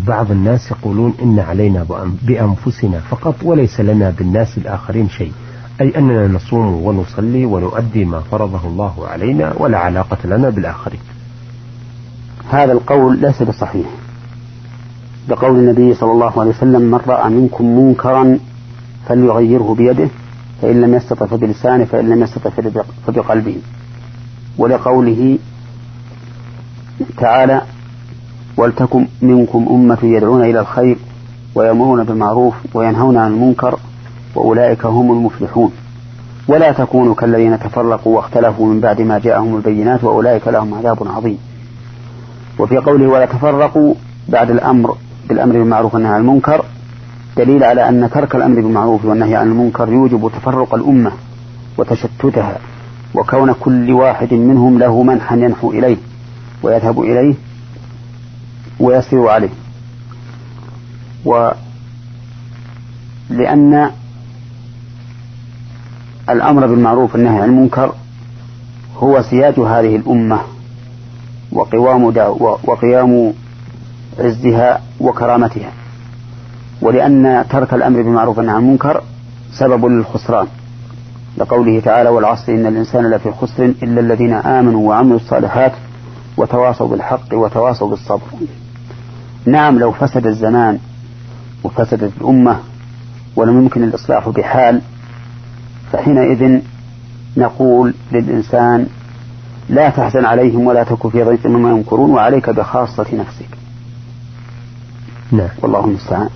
بعض الناس يقولون إن علينا بأنفسنا فقط وليس لنا بالناس الآخرين شيء، أي أننا نصوم ونصلي ونؤدي ما فرضه الله علينا ولا علاقة لنا بالآخرين. هذا القول ليس بصحيح، بقول النبي صلى الله عليه وسلم: من رأى منكم منكرا فليغيره بيده، فإن لم يستطع فبلسانه، فإن لم يستطع فبقلبه. ولقوله تعالى: ولتكن منكم أمة يدعون إلى الخير ويأمرون بالمعروف وينهون عن المنكر وأولئك هم المفلحون، ولا تكونوا كالذين تفرقوا واختلفوا من بعد ما جاءهم البينات وأولئك لهم عذاب عظيم. وفي قوله ولا تفرقوا بعد الأمر بالأمر بالمعروف والنهي عن المنكر دليل على أن ترك الأمر بالمعروف والنهي عن المنكر يوجب تفرق الأمة وتشتتها، وكون كل واحد منهم له منحا ينحو إليه ويذهب إليه ويسير عليه. ولأن الأمر بالمعروف والنهي عن المنكر هو سياج هذه الأمة وقيام عزها وكرامتها، ولأن ترك الأمر بالمعروف والنهي عن المنكر سبب للخسران، لقوله تعالى: والعصر إن الإنسان لفي خسر إلا الذين آمنوا وعملوا الصالحات وتواصوا بالحق وتواصوا بالصبر. نعم، لو فسد الزمان وفسدت الأمة ولم يمكن الإصلاح بحال، فحينئذ نقول للإنسان: لا تحزن عليهم ولا تك في ضيق مما يمكرون وعليك بخاصة نفسك. نعم، والله المستعان.